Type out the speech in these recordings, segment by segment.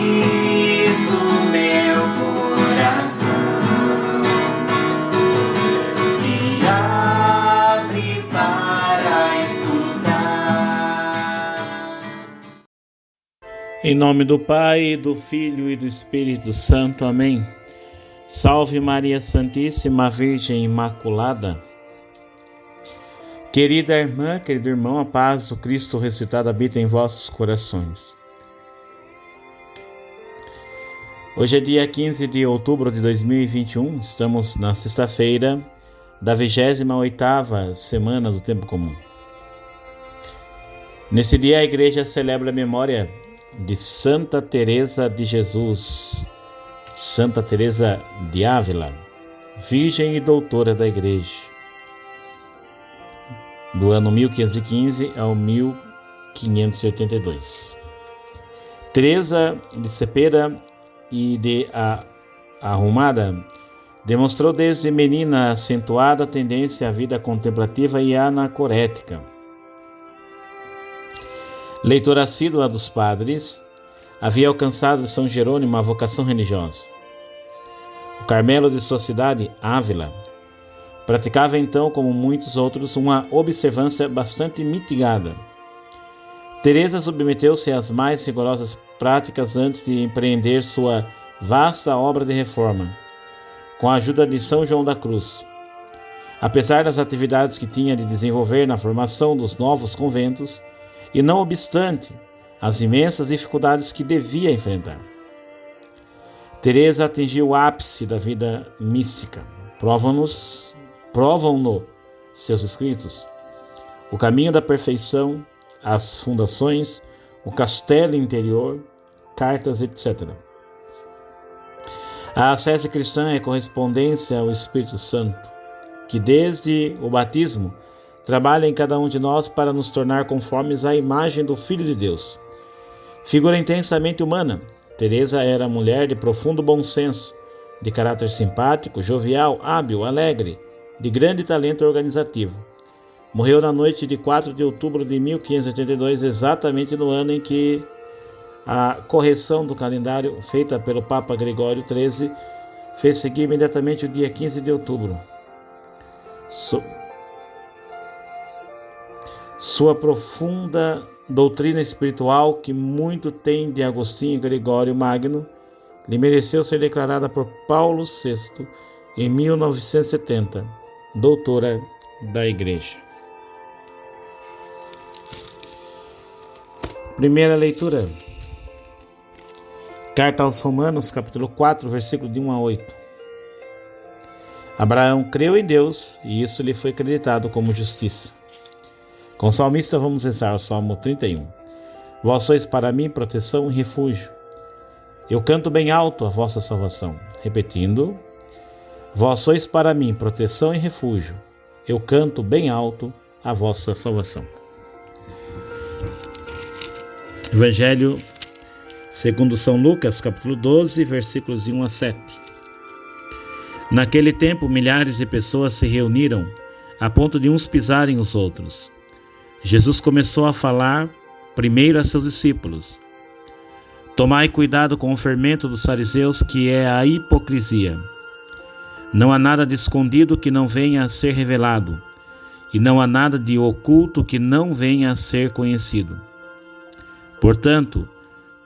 o meu coração se abre para escutar. Em nome do Pai, do Filho e do Espírito Santo. Amém. Salve Maria Santíssima Virgem Imaculada. Querida irmã, querido irmão, a paz do Cristo ressuscitado habita em vossos corações. Hoje é dia 15 de outubro de 2021, estamos na sexta-feira da 28ª semana do Tempo Comum. Nesse dia a Igreja celebra a memória de Santa Teresa de Jesus, Santa Teresa de Ávila, Virgem e Doutora da Igreja, do ano 1515 ao 1582. Teresa de Cepeda e de Arrumada demonstrou desde menina acentuada tendência à vida contemplativa e anacorética. Leitora assídua dos padres, havia alcançado de São Jerônimo a vocação religiosa. O Carmelo de sua cidade, Ávila, praticava então, como muitos outros, uma observância bastante mitigada. Teresa submeteu-se às mais rigorosas práticas antes de empreender sua vasta obra de reforma, com a ajuda de São João da Cruz. Apesar das atividades que tinha de desenvolver na formação dos novos conventos, e não obstante as imensas dificuldades que devia enfrentar, Teresa atingiu o ápice da vida mística. Provam-no seus escritos, o caminho da perfeição, as fundações, o castelo interior, cartas, etc. A ascese cristã é correspondência ao Espírito Santo, que desde o batismo trabalha em cada um de nós para nos tornar conformes à imagem do Filho de Deus. Figura intensamente humana, Teresa era mulher de profundo bom senso, de caráter simpático, jovial, hábil, alegre, de grande talento organizativo. Morreu na noite de 4 de outubro de 1582, exatamente no ano em que a correção do calendário feita pelo Papa Gregório XIII fez seguir imediatamente o dia 15 de outubro. Sua profunda doutrina espiritual, que muito tem de Agostinho e Gregório Magno, lhe mereceu ser declarada por Paulo VI em 1970, doutora da Igreja. Primeira leitura. Carta aos Romanos, capítulo 4, versículo de 1 a 8. Abraão creu em Deus e isso lhe foi acreditado como justiça. Com o salmista vamos rezar o Salmo 31. Vós sois para mim proteção e refúgio. Eu canto bem alto a vossa salvação. Repetindo, vós sois para mim proteção e refúgio. Eu canto bem alto a vossa salvação. Evangelho segundo São Lucas, capítulo 12, versículos de 1 a 7. Naquele tempo, milhares de pessoas se reuniram, a ponto de uns pisarem os outros. Jesus começou a falar primeiro a seus discípulos. Tomai cuidado com o fermento dos fariseus, que é a hipocrisia. Não há nada de escondido que não venha a ser revelado, e não há nada de oculto que não venha a ser conhecido. Portanto,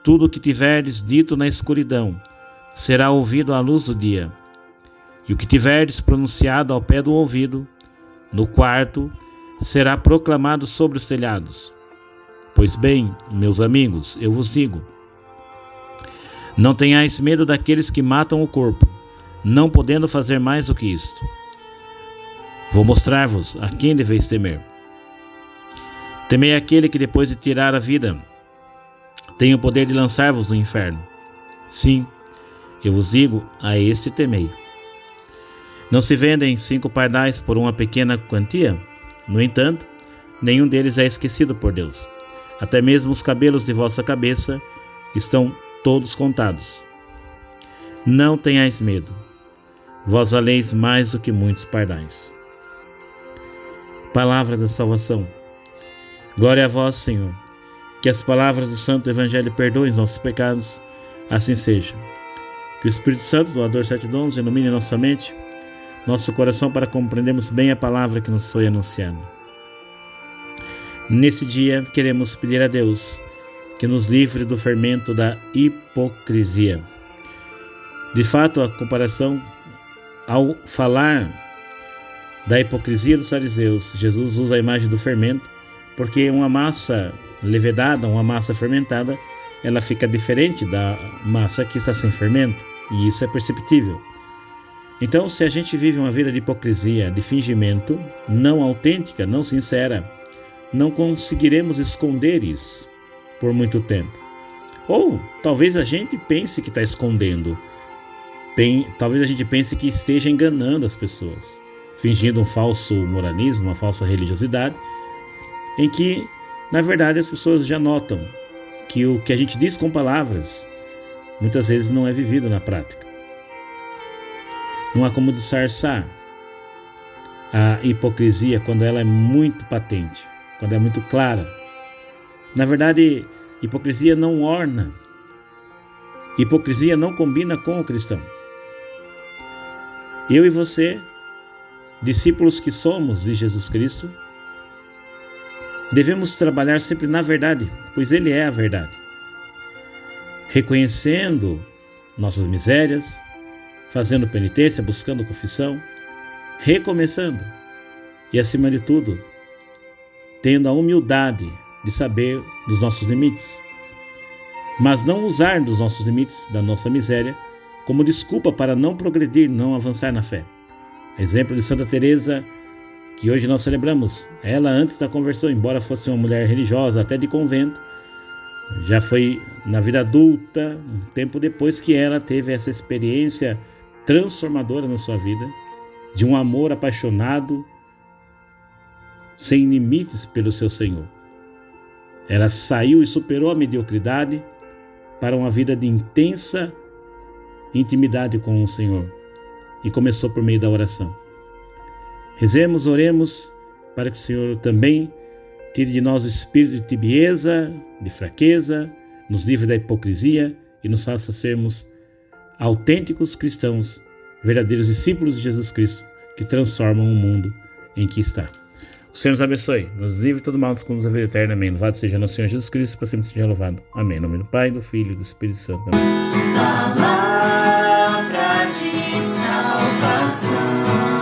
tudo o que tiverdes dito na escuridão será ouvido à luz do dia, e o que tiverdes pronunciado ao pé do ouvido, no quarto, será proclamado sobre os telhados. Pois bem, meus amigos, eu vos digo, não tenhais medo daqueles que matam o corpo, não podendo fazer mais do que isto. Vou mostrar-vos a quem deveis temer. Temei aquele que depois de tirar a vida, tem o poder de lançar-vos no inferno. Sim, eu vos digo, a este temei. Não se vendem 5 pardais por uma pequena quantia? No entanto, nenhum deles é esquecido por Deus. Até mesmo os cabelos de vossa cabeça estão todos contados. Não tenhais medo. Vós valeis mais do que muitos pardais. Palavra da salvação. Glória a vós, Senhor. Que as palavras do Santo Evangelho perdoem os nossos pecados, Assim seja. Que o Espírito Santo, doador 7 dons, ilumine nossa mente, nosso coração para compreendermos bem a palavra que nos foi anunciada. Nesse dia, queremos pedir a Deus que nos livre do fermento da hipocrisia. De fato, a comparação, ao falar da hipocrisia dos fariseus, Jesus usa a imagem do fermento, porque uma massa levedada, uma massa fermentada, ela fica diferente da massa que está sem fermento, e isso é perceptível. Então, se a gente vive uma vida de hipocrisia, de fingimento, não autêntica, não sincera, não conseguiremos esconder isso por muito tempo. Ou talvez a gente pense que está escondendo, talvez a gente pense que esteja enganando as pessoas, fingindo um falso moralismo, uma falsa religiosidade, em que, na verdade, as pessoas já notam que o que a gente diz com palavras, muitas vezes não é vivido na prática. Não há como disfarçar a hipocrisia quando ela é muito patente, quando é muito clara. Na verdade, hipocrisia não orna. Hipocrisia não combina com o cristão. Eu e você, discípulos que somos de Jesus Cristo, devemos trabalhar sempre na verdade, pois Ele é a verdade. Reconhecendo nossas misérias, fazendo penitência, buscando confissão, recomeçando e, acima de tudo, tendo a humildade de saber dos nossos limites, mas não usar dos nossos limites, da nossa miséria, como desculpa para não progredir, não avançar na fé. Exemplo de Santa Teresa, que hoje nós celebramos. Ela, antes da conversão, embora fosse uma mulher religiosa, até de convento, já foi na vida adulta, um tempo depois que ela teve essa experiência transformadora na sua vida, de um amor apaixonado, sem limites pelo seu Senhor. Ela saiu e superou a mediocridade para uma vida de intensa intimidade com o Senhor, e começou por meio da oração. Rezemos, oremos, para que o Senhor também tire de nós o espírito de tibieza, de fraqueza, nos livre da hipocrisia e nos faça sermos autênticos cristãos, verdadeiros discípulos de Jesus Cristo, que transformam o mundo em que está. O Senhor nos abençoe, nos livre de todo mal, nos conduz à vida eterna. Amém. Louvado seja nosso Senhor Jesus Cristo, para sempre seja louvado. Amém. Em nome do Pai, do Filho e do Espírito Santo. Amém. Palavra de salvação.